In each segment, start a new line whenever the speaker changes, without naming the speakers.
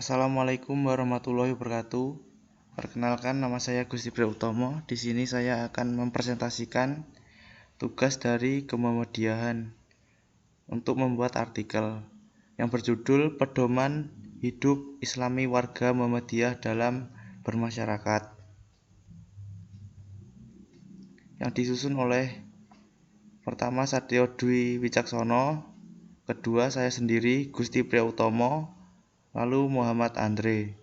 Assalamualaikum warahmatullahi wabarakatuh. Perkenalkan, nama saya Gusti Priyo Utomo. Di sini saya akan mempresentasikan tugas dari Kemuhamadiyahan untuk membuat artikel yang berjudul Pedoman Hidup Islami Warga Muhammadiyah dalam Bermasyarakat, yang disusun oleh pertama Satrio Dwi Wicaksono, kedua saya sendiri Gusti Priyo Utomo, lalu Muhammad Andre.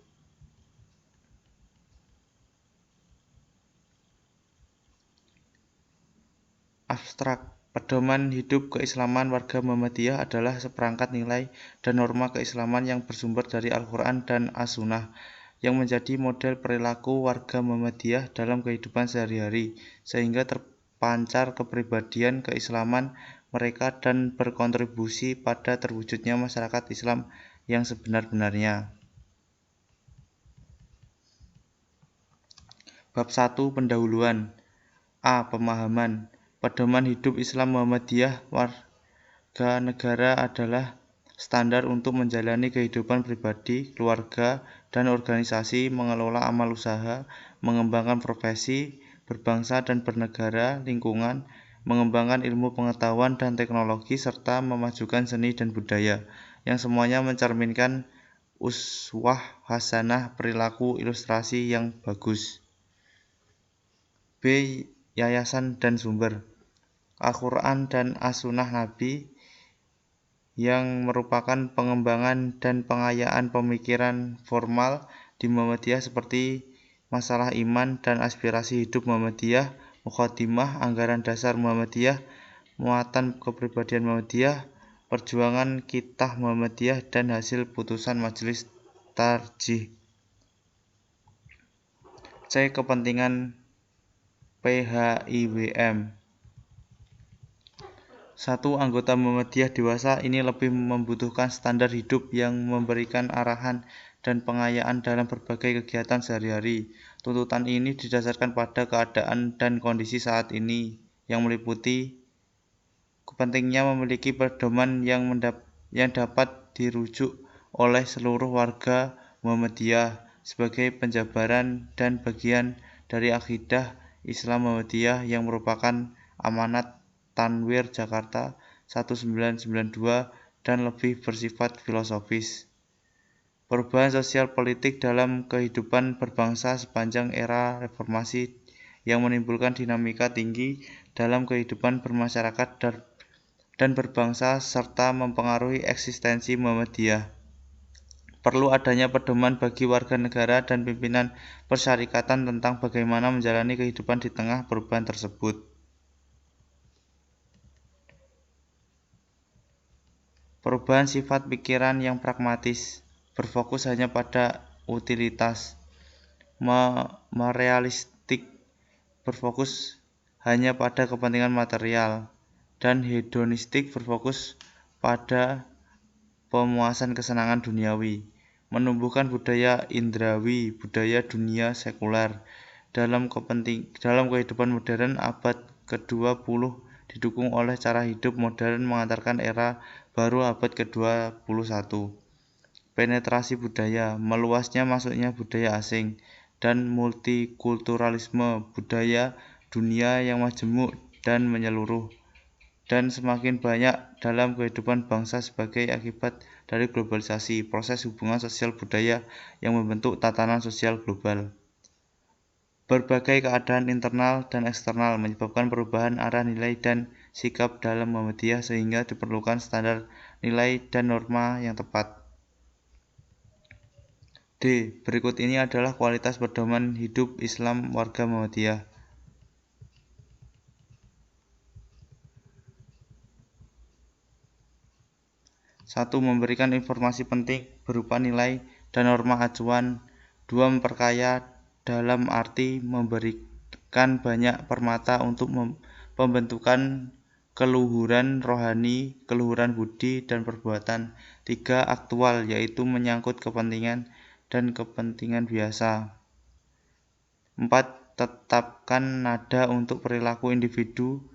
Abstrak. Pedoman hidup keislaman warga Muhammadiyah adalah seperangkat nilai dan norma keislaman yang bersumber dari Al-Quran dan As-Sunnah, yang menjadi model perilaku warga Muhammadiyah dalam kehidupan sehari-hari, sehingga terpancar kepribadian keislaman mereka dan berkontribusi pada terwujudnya masyarakat Islam yang sebenar-benarnya. Bab 1. Pendahuluan. A. Pemahaman. Pedoman hidup Islam Muhammadiyah warga negara adalah standar untuk menjalani kehidupan pribadi, keluarga, dan organisasi, mengelola amal usaha, mengembangkan profesi, berbangsa dan bernegara, lingkungan, mengembangkan ilmu pengetahuan dan teknologi, serta memajukan seni dan budaya, yang semuanya mencerminkan uswah hasanah, perilaku ilustrasi yang bagus. B. Yayasan dan sumber. Al-Quran dan As-Sunnah Nabi, yang merupakan pengembangan dan pengayaan pemikiran formal di Muhammadiyah seperti masalah iman dan aspirasi hidup Muhammadiyah, Muqaddimah, anggaran dasar Muhammadiyah, muatan kepribadian Muhammadiyah, perjuangan kitah Muhammadiyah, dan hasil putusan majelis tarjih. C. Kepentingan PHIWM. 1. Anggota Muhammadiyah dewasa ini lebih membutuhkan standar hidup yang memberikan arahan dan pengayaan dalam berbagai kegiatan sehari-hari. Tuntutan ini didasarkan pada keadaan dan kondisi saat ini, yang meliputi pentingnya memiliki pedoman yang dapat dirujuk oleh seluruh warga Muhammadiyah sebagai penjabaran dan bagian dari akidah Islam Muhammadiyah yang merupakan amanat Tanwir Jakarta 1992 dan lebih bersifat filosofis. Perubahan sosial politik dalam kehidupan berbangsa sepanjang era reformasi yang menimbulkan dinamika tinggi dalam kehidupan bermasyarakat dan berbangsa serta mempengaruhi eksistensi Muhammadiyah. Perlu adanya pedoman bagi warga negara dan pimpinan persyarikatan tentang bagaimana menjalani kehidupan di tengah perubahan tersebut. Perubahan sifat pikiran yang pragmatis, berfokus hanya pada utilitas, merealistik, berfokus hanya pada kepentingan material, dan hedonistik, berfokus pada pemuasan kesenangan duniawi. Menumbuhkan budaya indrawi, budaya dunia sekuler. Dalam kehidupan modern abad ke-20 didukung oleh cara hidup modern mengantarkan era baru abad ke-21. Penetrasi budaya, meluasnya masuknya budaya asing, dan multikulturalisme, budaya dunia yang majemuk dan menyeluruh, dan semakin banyak dalam kehidupan bangsa sebagai akibat dari globalisasi, proses hubungan sosial budaya yang membentuk tatanan sosial global. Berbagai keadaan internal dan eksternal menyebabkan perubahan arah nilai dan sikap dalam Muhammadiyah sehingga diperlukan standar nilai dan norma yang tepat. D. Berikut ini adalah kualitas pedoman hidup Islam warga Muhammadiyah. 1. Memberikan informasi penting berupa nilai dan norma acuan. 2. Memperkaya dalam arti memberikan banyak permata untuk pembentukan keluhuran rohani, keluhuran budi, dan perbuatan. 3. Aktual, yaitu menyangkut kepentingan dan kepentingan biasa. 4. Tetapkan nada untuk perilaku individu,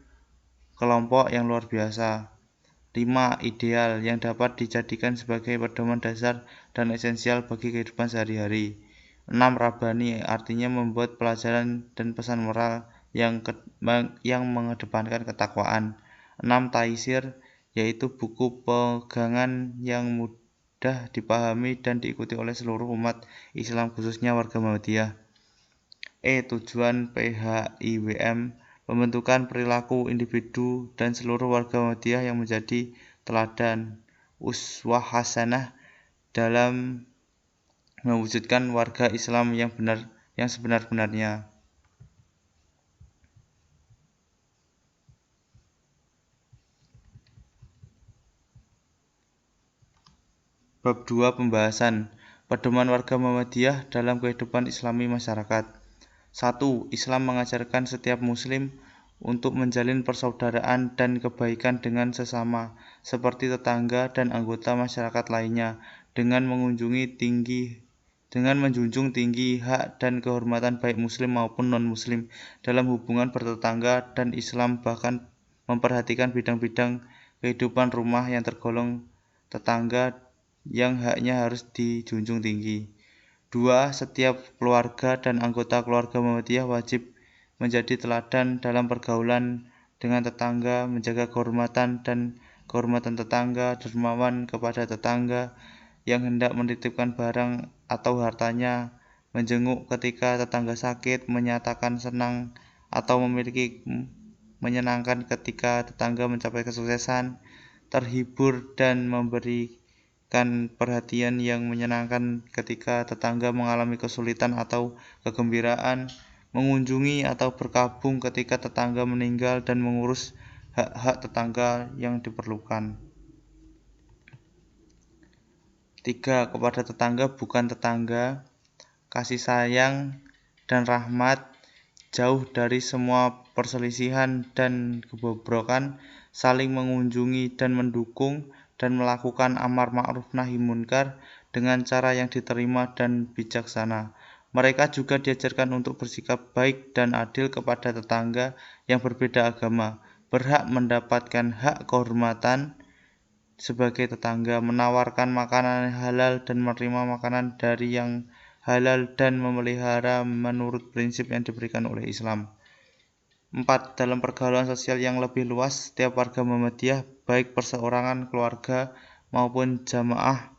kelompok yang luar biasa. 5. Ideal yang dapat dijadikan sebagai pedoman dasar dan esensial bagi kehidupan sehari-hari. 6. Rabani artinya membuat pelajaran dan pesan moral yang mengedepankan ketakwaan. 6. Taisir yaitu buku pegangan yang mudah dipahami dan diikuti oleh seluruh umat Islam khususnya warga Muhammadiyah. Tujuan PHIWM pembentukan perilaku individu dan seluruh warga Muhammadiyah yang menjadi teladan uswah hasanah dalam mewujudkan warga Islam yang sebenar-benarnya. Bab 2 Pembahasan Pedoman warga Muhammadiyah dalam kehidupan Islami masyarakat. 1. Islam mengajarkan setiap muslim untuk menjalin persaudaraan dan kebaikan dengan sesama, seperti tetangga dan anggota masyarakat lainnya, dengan menjunjung tinggi hak dan kehormatan baik muslim maupun non-muslim dalam hubungan bertetangga, dan Islam bahkan memperhatikan bidang-bidang kehidupan rumah yang tergolong tetangga yang haknya harus dijunjung tinggi. 2. Setiap keluarga dan anggota keluarga Muhammadiyah wajib menjadi teladan dalam pergaulan dengan tetangga, menjaga kehormatan tetangga, dermawan kepada tetangga yang hendak menitipkan barang atau hartanya, menjenguk ketika tetangga sakit, menyatakan senang atau menyenangkan ketika tetangga mencapai kesuksesan, terhibur dan memberikan perhatian yang menyenangkan ketika tetangga mengalami kesulitan atau kegembiraan, mengunjungi atau berkabung ketika tetangga meninggal, dan mengurus hak-hak tetangga yang diperlukan. 3. Kepada tetangga bukan tetangga, kasih sayang dan rahmat, jauh dari semua perselisihan dan kebobrokan, saling mengunjungi dan mendukung, dan melakukan amar ma'ruf nahi munkar dengan cara yang diterima dan bijaksana. Mereka juga diajarkan untuk bersikap baik dan adil kepada tetangga yang berbeda agama, berhak mendapatkan hak kehormatan sebagai tetangga, menawarkan makanan halal dan menerima makanan dari yang halal, dan memelihara menurut prinsip yang diberikan oleh Islam. 4. Dalam pergaulan sosial yang lebih luas, setiap warga Muhammadiyah, baik perseorangan, keluarga, maupun jamaah,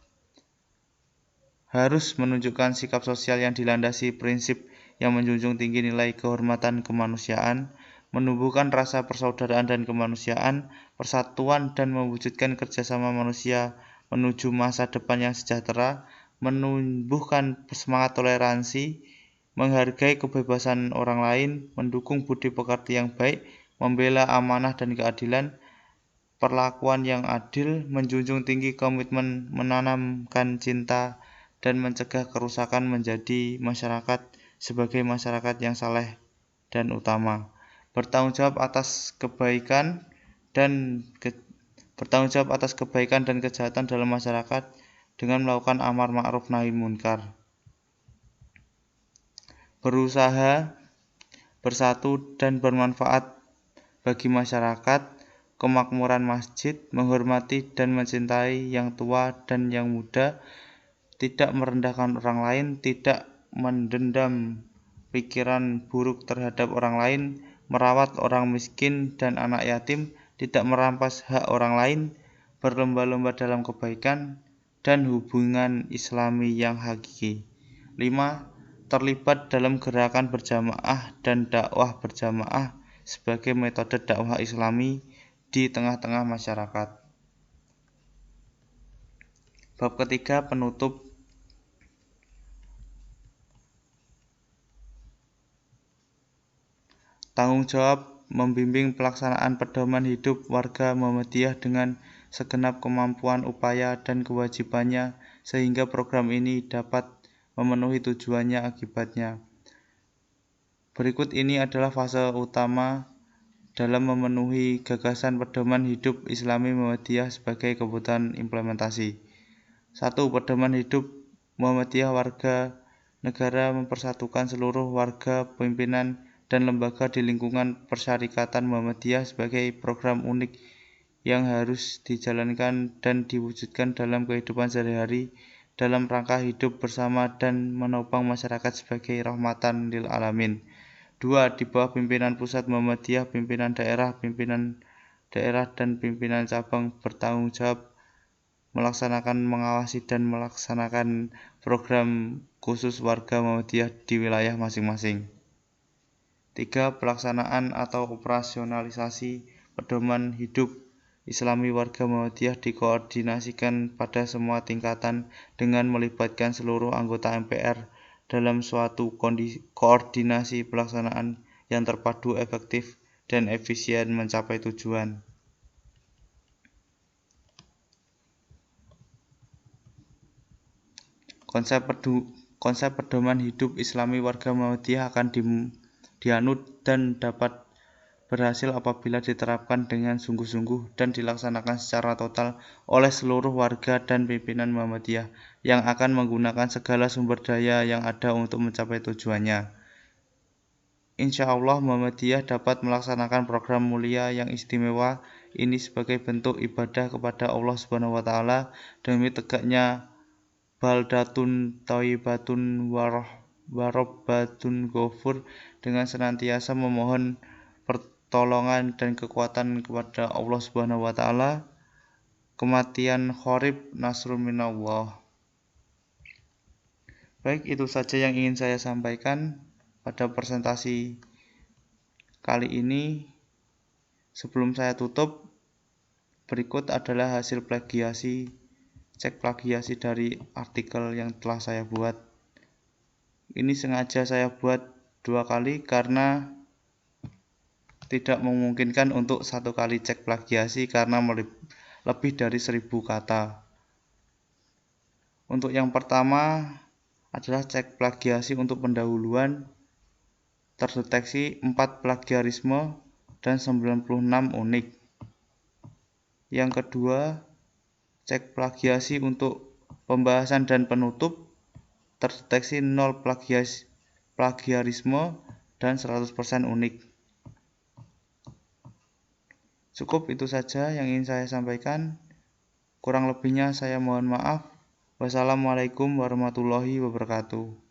harus menunjukkan sikap sosial yang dilandasi prinsip yang menjunjung tinggi nilai kehormatan kemanusiaan, menumbuhkan rasa persaudaraan dan kemanusiaan, persatuan, dan mewujudkan kerjasama manusia menuju masa depan yang sejahtera, menumbuhkan semangat toleransi, menghargai kebebasan orang lain, mendukung budi pekerti yang baik, membela amanah dan keadilan, perlakuan yang adil, menjunjung tinggi komitmen menanamkan cinta, dan mencegah kerusakan, menjadi masyarakat sebagai masyarakat yang saleh dan utama, bertanggung jawab atas kebaikan dan kejahatan dalam masyarakat dengan melakukan amar ma'ruf nahi munkar, berusaha bersatu dan bermanfaat bagi masyarakat, kemakmuran masjid, menghormati dan mencintai yang tua dan yang muda, tidak merendahkan orang lain, tidak mendendam pikiran buruk terhadap orang lain, merawat orang miskin dan anak yatim, tidak merampas hak orang lain, berlomba-lomba dalam kebaikan dan hubungan Islami yang hakiki. 5. Terlibat dalam gerakan berjamaah dan dakwah berjamaah sebagai metode dakwah Islami di tengah-tengah masyarakat. Bab ketiga penutup. Tanggung jawab membimbing pelaksanaan pedoman hidup warga Muhammadiyah dengan segenap kemampuan, upaya, dan kewajibannya sehingga program ini dapat memenuhi tujuannya akibatnya. Berikut ini adalah fase utama dalam memenuhi gagasan pedoman hidup Islami Muhammadiyah sebagai kebutuhan implementasi. 1. Pedoman hidup Muhammadiyah warga negara mempersatukan seluruh warga, pimpinan, dan lembaga di lingkungan Persyarikatan Muhammadiyah sebagai program unik yang harus dijalankan dan diwujudkan dalam kehidupan sehari-hari dalam rangka hidup bersama dan menopang masyarakat sebagai rahmatan lil alamin. 2. Di bawah pimpinan pusat Muhammadiyah, pimpinan daerah dan pimpinan cabang bertanggung jawab melaksanakan, mengawasi, dan melaksanakan program khusus warga Muhammadiyah di wilayah masing-masing. 3. Pelaksanaan atau operasionalisasi pedoman hidup Islami warga Muhammadiyah dikoordinasikan pada semua tingkatan dengan melibatkan seluruh anggota MPR dalam suatu koordinasi pelaksanaan yang terpadu, efektif, dan efisien mencapai tujuan. Konsep pedoman hidup Islami warga Muhammadiyah akan dianut dan dapat berhasil apabila diterapkan dengan sungguh-sungguh dan dilaksanakan secara total oleh seluruh warga dan pimpinan Muhammadiyah yang akan menggunakan segala sumber daya yang ada untuk mencapai tujuannya. Insya Allah Muhammadiyah dapat melaksanakan program mulia yang istimewa ini sebagai bentuk ibadah kepada Allah Subhanahu wa Ta'ala demi tegaknya baldatun thayyibatun warabbatun ghafur, dengan senantiasa memohon pertolongan dan kekuatan kepada Allah Subhanahu wa Ta'ala. Kematian qarib, nasrun minallah. Baik, itu saja yang ingin saya sampaikan pada presentasi kali ini. Sebelum saya tutup, berikut adalah hasil cek plagiasi dari artikel yang telah saya buat. Ini sengaja saya buat 2 kali karena tidak memungkinkan untuk 1 kali cek plagiasi karena lebih dari 1000 kata. Untuk yang pertama adalah cek plagiasi untuk pendahuluan, terdeteksi 4 plagiarisme dan 96 unik. Yang kedua, cek plagiasi untuk pembahasan dan penutup, terdeteksi 0 plagiarisme dan 100% unik. Cukup itu saja yang ingin saya sampaikan. Kurang lebihnya saya mohon maaf. Wassalamualaikum warahmatullahi wabarakatuh.